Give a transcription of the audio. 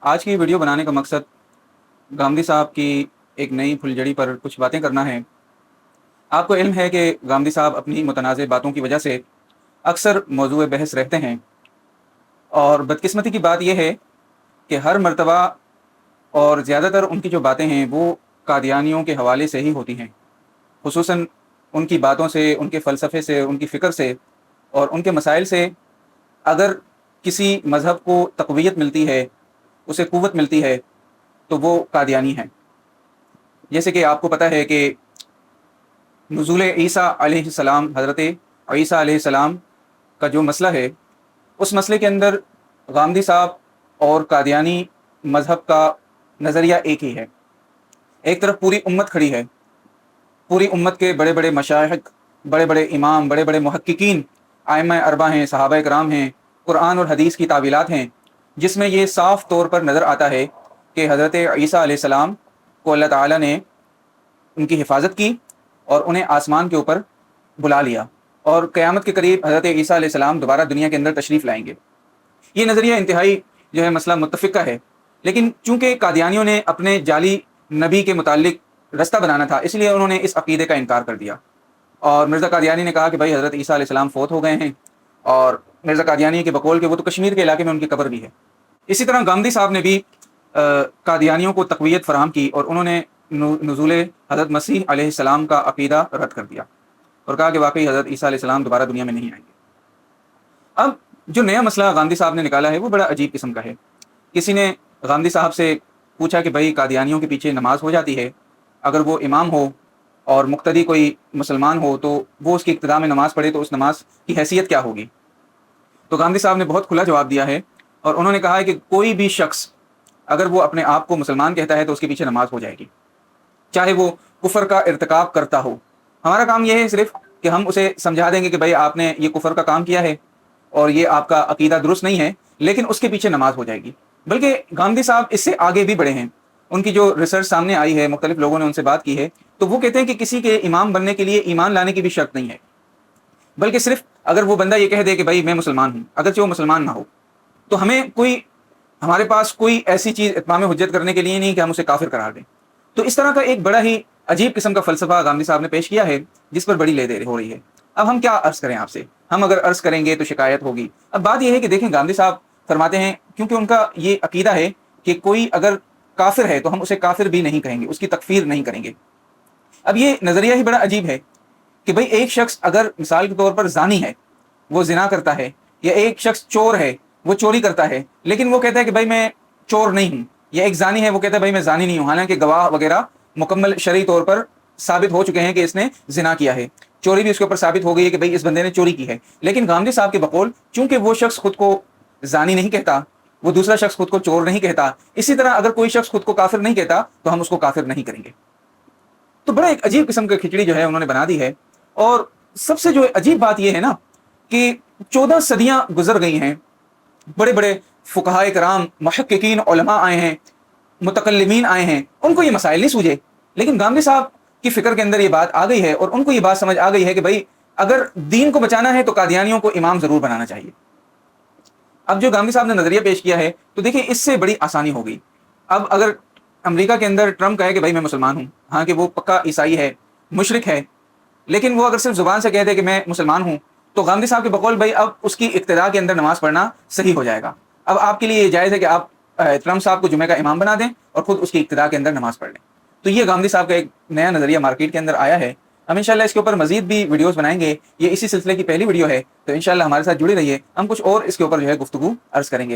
आज की वीडियो बनाने का मकसद गामदी साहब की एक नई फुलझड़ी पर कुछ बातें करना है। आपको इल्म है कि गामदी साहब अपनी मुतनाज़ बातों की वजह से अक्सर मौजूए बहस रहते हैं, और बदकिस्मती की बात यह है कि हर मर्तबा और ज़्यादातर उनकी जो बातें हैं वो कादियानियों के हवाले से ही होती हैं। खुसूसन उनकी बातों से, उनके फ़लसफ़े से, उनकी फ़िक्र से और उनके मसाइल से अगर किसी मज़हब को तक़वियत मिलती है, उसे क़ुव्वत मिलती है, तो वो कादियानी हैं। जैसे कि आपको पता है कि नुज़ूल ईसा अलैहिस्सलाम, हज़रत ईसा अलैहिस्सलाम का जो मसला है, उस मसले के अंदर गामदी साहब और कादियानी मज़हब का नज़रिया एक ही है। एक तरफ पूरी उम्मत खड़ी है, पूरी उम्मत के बड़े बड़े मशाइख़, बड़े बड़े इमाम, बड़े बड़े मुहक्किकीन, आइम्मा अरबा हैं, सहाबा कराम हैं, कुरान और हदीस की तावीलात हैं, जिसमें ये साफ़ तौर पर नज़र आता है कि हज़रत ईसा अलैहिस्सलाम को अल्लाह ताला ने उनकी हिफाजत की और उन्हें आसमान के ऊपर बुला लिया, और क़यामत के करीब हज़रत ईसा अलैहिस्सलाम दोबारा दुनिया के अंदर तशरीफ़ लाएंगे। ये नज़रिया इंतहाई जो है मसला मुत्तफ़िक़ का है, लेकिन चूँकि कादियानियों ने अपने जाली नबी के मुताल्लिक़ रास्ता बनाना था, इसलिए उन्होंने इस अक़ीदे का इनकार कर दिया। और मिर्ज़ा कादियानी ने कहा कि भाई हज़रत ईसा अलैहिस्सलाम फ़ौत हो गए हैं, और मिर्ज़ा कादियानी के बकौल के वो तो कश्मीर के इलाके में उनकी कब्र भी है। इसी तरह गामदी साहब ने भी कादियानियों को तक़वियत फ़राहम की और उन्होंने नुज़ूल हज़रत मसीह अलैहिस्सलाम का अक़ीदा रद्द कर दिया और कहा कि वाक़ई हज़रत ईसा अलैहिस्सलाम दोबारा दुनिया में नहीं आएंगे। अब जो नया मसला गांधी साहब ने निकाला है वो बड़ा अजीब किस्म का है। किसी ने गांधी साहब से पूछा कि भाई कादियानियों के पीछे नमाज हो जाती है, अगर वो इमाम हो और मुक्तदी कोई मुसलमान हो तो वो उसकी इक्तिदा में नमाज पढ़े तो उस नमाज की हैसियत क्या होगी। तो गांधी साहब ने बहुत खुला जवाब दिया है और उन्होंने कहा है कि कोई भी शख्स अगर वो अपने आप को मुसलमान कहता है तो उसके पीछे नमाज हो जाएगी, चाहे वो कुफर का इर्तिकाब करता हो। हमारा काम यह है सिर्फ कि हम उसे समझा देंगे कि भाई आपने ये कुफर का काम किया है और ये आपका अकीदा दुरुस्त नहीं है, लेकिन उसके पीछे नमाज हो जाएगी। बल्कि गांधी साहब इससे आगे भी बढ़े हैं। उनकी जो रिसर्च सामने आई है, मुख्तलिफ लोगों ने उनसे बात की है, तो वो कहते हैं कि किसी के इमाम बनने के लिए ईमान लाने की भी शर्त नहीं है, बल्कि सिर्फ अगर वो बंदा ये कह दे कि भाई मैं मुसलमान हूँ, अगरचे वो मुसलमान ना हो, तो हमारे पास कोई ऐसी चीज़ इत्माम हुज्जत करने के लिए नहीं कि हम उसे काफिर करार दें। तो इस तरह का एक बड़ा ही अजीब किस्म का फ़लसफ़ा गांधी साहब ने पेश किया है, जिस पर बड़ी ले दे हो रही है। अब हम क्या अर्ज़ करें आपसे, हम अगर अर्ज़ करेंगे तो शिकायत होगी। अब बात यह है कि देखें, गांधी साहब फरमाते हैं, क्योंकि उनका ये अकीदा है कि कोई अगर काफिर है तो हम उसे काफिर भी नहीं कहेंगे, उसकी तकफीर नहीं करेंगे। अब ये नज़रिया ही बड़ा अजीब है कि भाई एक शख्स अगर मिसाल के तौर पर ज़ानी है, वो ज़िना करता है, या एक शख्स चोर है, वो चोरी करता है, लेकिन वो कहता है कि भाई मैं चोर नहीं हूँ, या एक ज़ानी है वो कहता है भाई मैं ज़ानी नहीं हूँ, हालांकि गवाह वगैरह मुकम्मल शरई तौर पर साबित हो चुके हैं कि इसने ज़िना किया है, चोरी भी उसके ऊपर साबित हो गई है कि भाई इस बंदे ने चोरी की है। लेकिन गांधी साहब के बकौल चूंकि वो शख्स खुद को ज़ानी नहीं कहता, वो दूसरा शख्स खुद को चोर नहीं कहता, इसी तरह अगर कोई शख्स खुद को काफिर नहीं कहता तो हम उसको काफिर नहीं करेंगे। तो बड़ा एक अजीब किस्म की खिचड़ी जो है उन्होंने बना दी है। और सबसे जो अजीब बात यह है ना कि 14 सदियां गुजर गई हैं, बड़े बड़े फुक़हाए कराम, मुहक्किकीन, उलमा आए हैं, मुतकल्लिमीन आए हैं, उनको ये मसाइल नहीं सूझे, लेकिन गांधी साहब की फिक्र के अंदर ये बात आ गई है और उनको ये बात समझ आ गई है कि भाई अगर दीन को बचाना है तो कादियानियों को इमाम जरूर बनाना चाहिए। अब जो गांधी साहब ने नजरिया पेश किया है, तो देखिए इससे बड़ी आसानी हो गई। अब अगर अमेरिका के अंदर ट्रम्प कहे कि भाई मैं मुसलमान हूँ, हाँ कि वो पक्का ईसाई है, मुशरिक है, लेकिन वो अगर सिर्फ जुबान से कह दे कि मैं मुसलमान हूँ, तो गांधी साहब के बकौल भाई अब उसकी इक्तिदा के अंदर नमाज पढ़ना सही हो जाएगा। अब आपके लिए ये जायज़ है कि आप ट्रम्प साहब को जुमे का इमाम बना दें और खुद उसकी इक्तिदा के अंदर नमाज पढ़ लें। तो ये गांधी साहब का एक नया नज़रिया मार्केट के अंदर आया है। हम इंशाल्लाह इसके ऊपर मजीद भी वीडियोस बनाएंगे। ये इसी सिलसिले की पहली वीडियो है, तो इंशाल्लाह हमारे साथ जुड़े रहिए, हम कुछ और इसके ऊपर जो है गुफ्तगू अर्ज करेंगे।